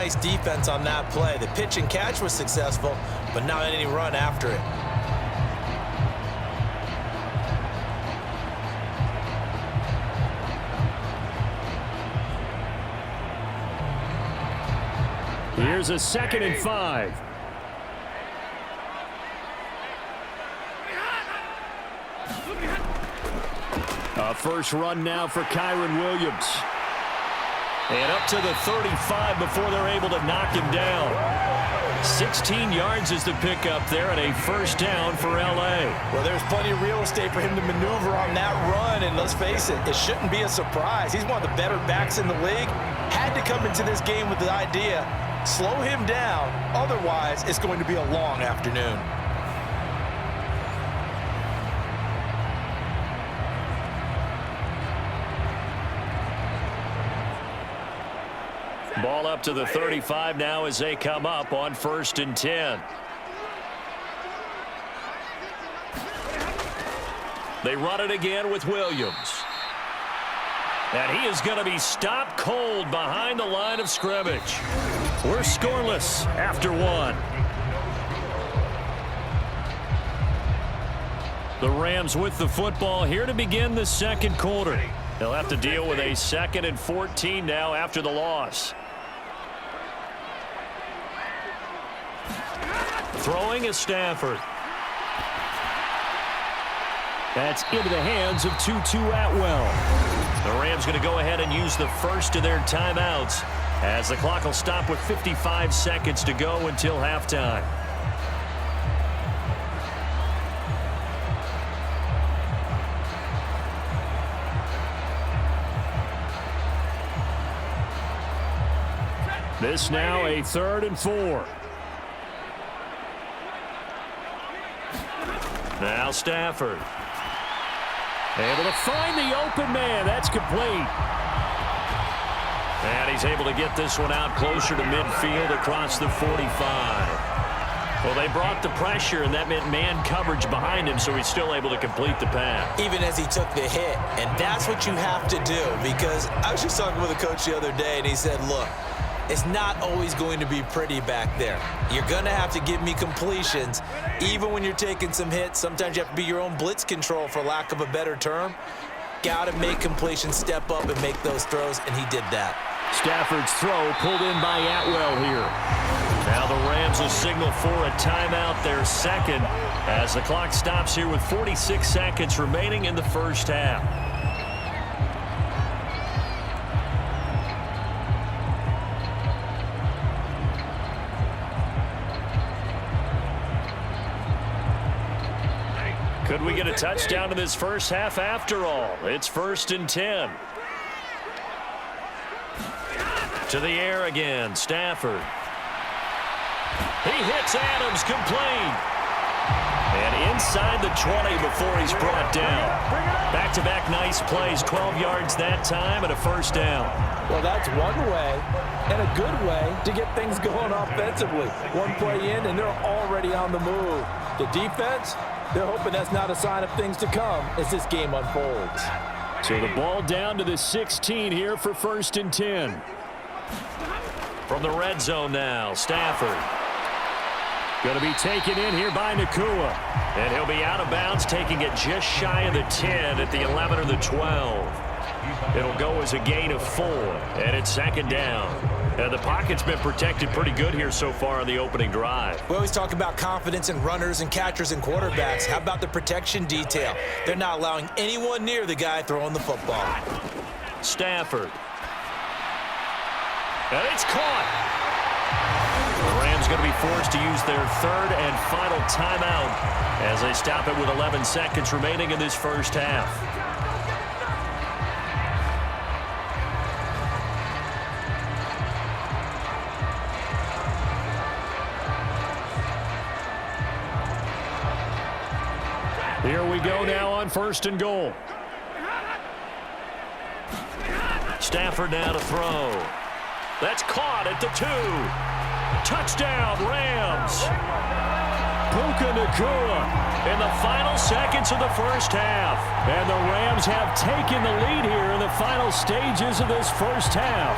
Nice defense on that play. The pitch and catch was successful, but not any run after it. Here's a 2nd and 5. A first run now for Kyren Williams. And up to the 35 before they're able to knock him down. 16 yards is the pickup there and a first down for L.A. Well, there's plenty of real estate for him to maneuver on that run, and let's face it, it shouldn't be a surprise. He's one of the better backs in the league. Had to come into this game with the idea, slow him down, otherwise it's going to be a long afternoon. Ball up to the 35 now as they come up on 1st and 10. They run it again with Williams. And he is going to be stopped cold behind the line of scrimmage. We're scoreless after 1. The Rams with the football here to begin the 2nd quarter. They'll have to deal with a 2nd and 14 now after the loss. Throwing is Stafford. That's into the hands of Tutu Atwell. The Rams going to go ahead and use the first of their timeouts as the clock will stop with 55 seconds to go until halftime. This now a 3rd and 4. Now Stafford. Able to find the open man. That's complete. And he's able to get this one out closer to midfield across the 45. Well, they brought the pressure, and that meant man coverage behind him, so he's still able to complete the pass. Even as he took the hit, and that's what you have to do, because I was just talking with a coach the other day, and he said, look, it's not always going to be pretty back there. You're going to have to give me completions. Even when you're taking some hits, sometimes you have to be your own blitz control, for lack of a better term. Got to make completions, step up, and make those throws, and he did that. Stafford's throw pulled in by Atwell here. Now the Rams will signal for a timeout, their 2nd, as the clock stops here with 46 seconds remaining in the first half. Could we get a touchdown in this first half after all? It's 1st and 10. To the air again, Stafford. He hits Adams, complete. And inside the 20 before he's brought down. Back-to-back nice plays, 12 yards that time and a first down. Well, that's one way and a good way to get things going offensively. One play in and they're already on the move. The defense, they're hoping that's not a sign of things to come as this game unfolds. So the ball down to the 16 here for 1st and 10. From the red zone now, Stafford. Going to be taken in here by Nakua. And he'll be out of bounds, taking it just shy of the 10 at the 11 or the 12. It'll go as a gain of 4, and it's 2nd down. And the pocket's been protected pretty good here so far on the opening drive. We always talk about confidence in runners and catchers and quarterbacks. How about the protection detail? They're not allowing anyone near the guy throwing the football. Stafford. And it's caught. The Rams going to be forced to use their 3rd and final timeout as they stop it with 11 seconds remaining in this first half. Here we go now on 1st and goal. Stafford now to throw. That's caught at the 2. Touchdown, Rams. Puka Nacua in the final seconds of the first half. And the Rams have taken the lead here in the final stages of this first half.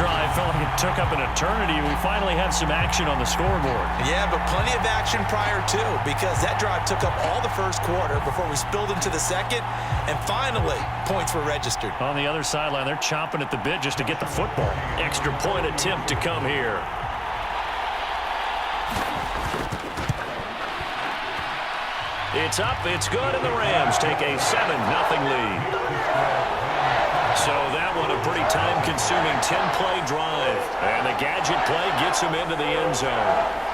drive felt like it took up an eternity. We finally have some action on the scoreboard. Yeah, but plenty of action prior to, because that drive took up all the first quarter before we spilled into the second, and finally, points were registered. On the other sideline, they're chomping at the bit just to get the football. Extra point attempt to come here. It's up, it's good, and the Rams take a 7-0 lead. So that one a pretty time-consuming 10-play drive. And the gadget play gets him into the end zone.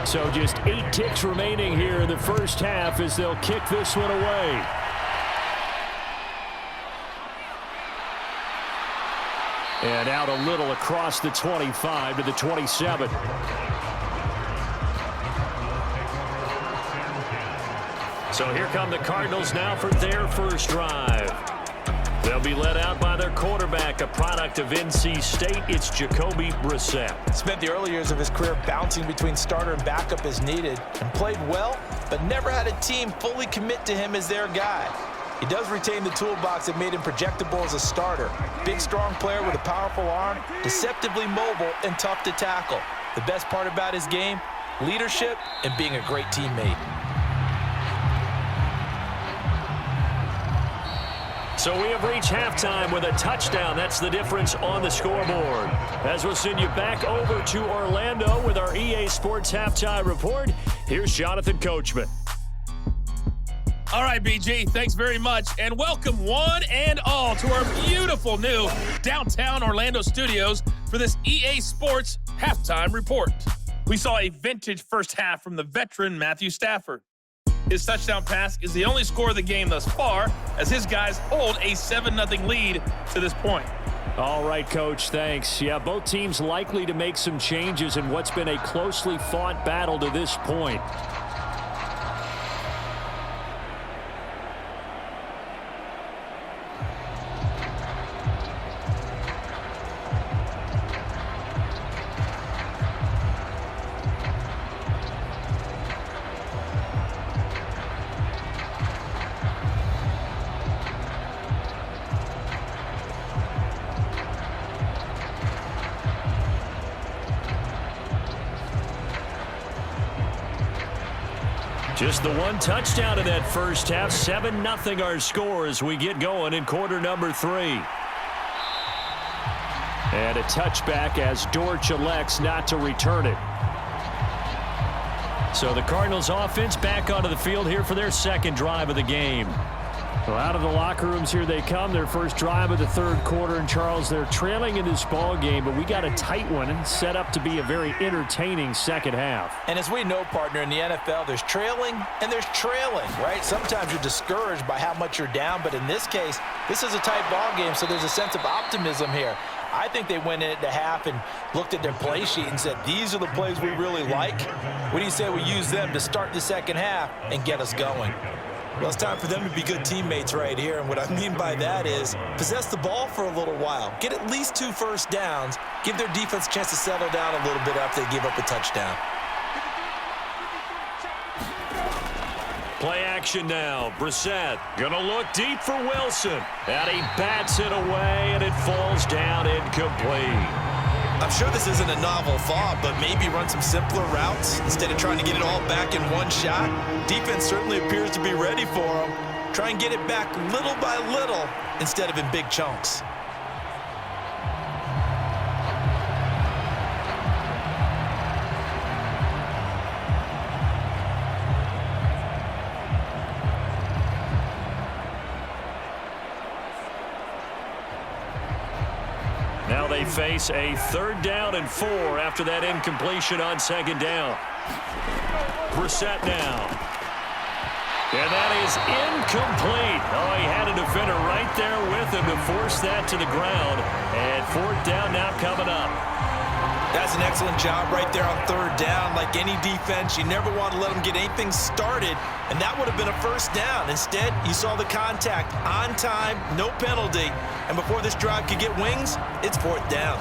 So just 8 ticks remaining here in the first half as they'll kick this one away. And out a little across the 25 to the 27. So here come the Cardinals now for their first drive. They'll be led out by their quarterback, a product of NC State. It's Jacoby Brissett. Spent the early years of his career bouncing between starter and backup as needed, and played well, but never had a team fully commit to him as their guy. He does retain the toolbox that made him projectable as a starter. Big, strong player with a powerful arm, deceptively mobile, and tough to tackle. The best part about his game, leadership and being a great teammate. So we have reached halftime with a touchdown. That's the difference on the scoreboard. As we'll send you back over to Orlando with our EA Sports Halftime Report, here's Jonathan Coachman. All right, BG, thanks very much, and welcome one and all to our beautiful new downtown Orlando studios for this EA Sports Halftime Report. We saw a vintage first half from the veteran Matthew Stafford. His touchdown pass is the only score of the game thus far, as his guys hold a 7-0 lead to this point. All right, Coach, thanks. Yeah, both teams likely to make some changes in what's been a closely fought battle to this point. Just the one touchdown in that first half. 7-0 our score as we get going in quarter number 3. And a touchback as Dortch elects not to return it. So the Cardinals offense back onto the field here for their second drive of the game. Well, out of the locker rooms here they come. Their first drive of the third quarter. And, Charles, they're trailing in this ball game, but we got a tight one and set up to be a very entertaining second half. And as we know, partner, in the NFL, there's trailing and there's trailing, right? Sometimes you're discouraged by how much you're down, but in this case, this is a tight ball game, so there's a sense of optimism here. I think they went in at the half and looked at their play sheet and said, these are the plays we really like. What do you say we use them to start the second half and get us going? Well, it's time for them to be good teammates right here, and what I mean by that is possess the ball for a little while, get at least 2 first downs, give their defense a chance to settle down a little bit after they give up a touchdown. Play action now. Brissett gonna look deep for Wilson. And he bats it away, and it falls down incomplete. I'm sure this isn't a novel thought, but maybe run some simpler routes instead of trying to get it all back in one shot. Defense certainly appears to be ready for them. Try and get it back little by little instead of in big chunks. Now they face a 3rd down and 4 after that incompletion on 2nd down. Brissett now. And that is incomplete. Oh, he had a defender right there with him to force that to the ground. And fourth down now coming up. That's an excellent job right there on third down. Like any defense, you never want to let them get anything started, and that would have been a first down. Instead, you saw the contact on time, no penalty, and before this drive could get wings, it's fourth down.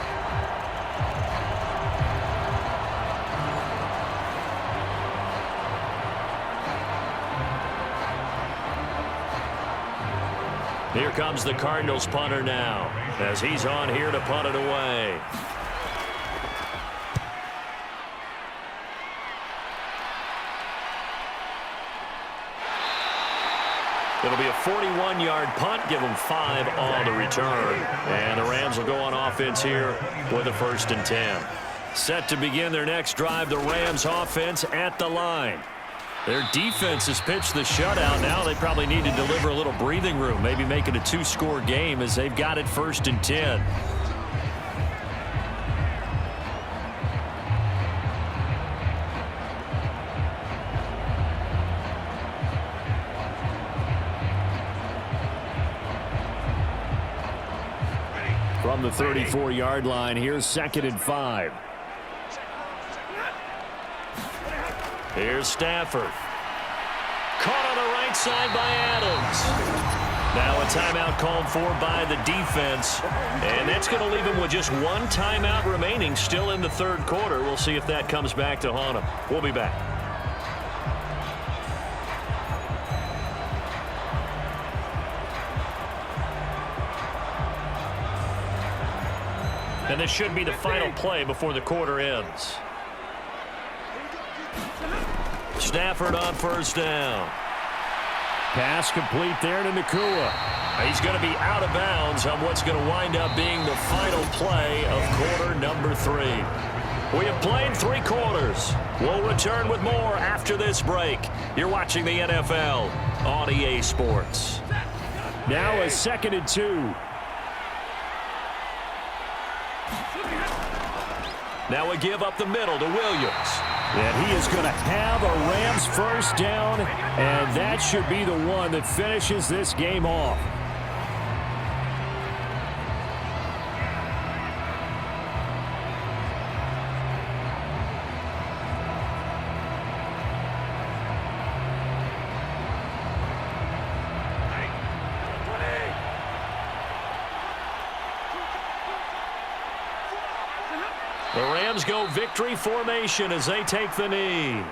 Here comes the Cardinals punter now, as he's on here to punt it away. It'll be a 41-yard punt, give them 5 on the return. And the Rams will go on offense here with a 1st and 10. Set to begin their next drive, the Rams offense at the line. Their defense has pitched the shutout. Now they probably need to deliver a little breathing room, maybe make it a 2-score game as they've got it 1st and 10. From the 34-yard line, here's 2nd and 5. Here's Stafford. Caught on the right side by Adams. Now a timeout called for by the defense. And that's going to leave him with just 1 timeout remaining still in the 3rd quarter. We'll see if that comes back to haunt him. We'll be back. And this should be the final play before the quarter ends. Stafford on 1st down. Pass complete there to Nakua. He's going to be out of bounds on what's going to wind up being the final play of quarter number 3. We have played 3 quarters. We'll return with more after this break. You're watching the NFL on EA Sports. Now a 2nd and 2. Now a give up the middle to Williams. And he is going to have a Rams 1st down, and that should be the one that finishes this game off. The Rams go victory formation as they take the knee.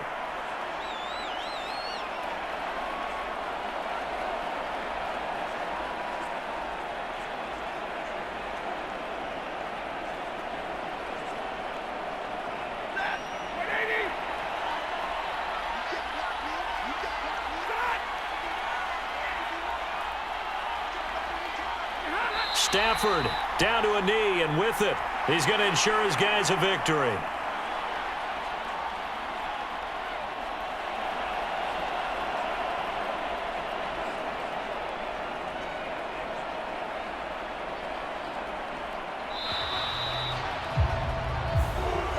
Stafford down to a knee, and with it, he's going to ensure his guys a victory.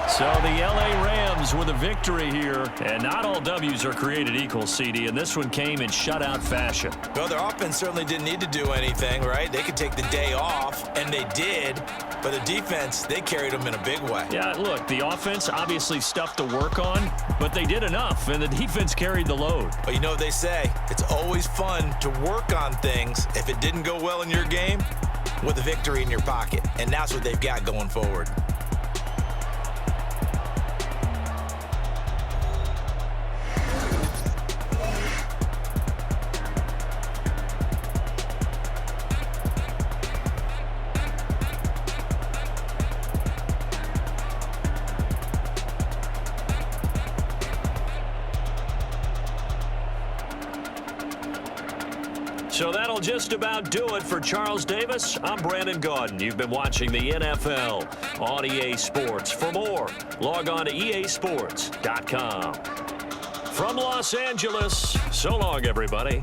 So the LA Rams with a victory here, and not all W's are created equal, CD, and this one came in shutout fashion. Well, their offense certainly didn't need to do anything, right? They could take the day off, and they did, but the defense, they carried them in a big way. Yeah, look, the offense obviously stuff to work on, but they did enough, and the defense carried the load. But you know what they say, it's always fun to work on things if it didn't go well in your game with a victory in your pocket, and that's what they've got going forward. So that'll just about do it for Charles Davis. I'm Brandon Gaudin. You've been watching the NFL on EA Sports. For more, log on to easports.com. From Los Angeles, so long, everybody.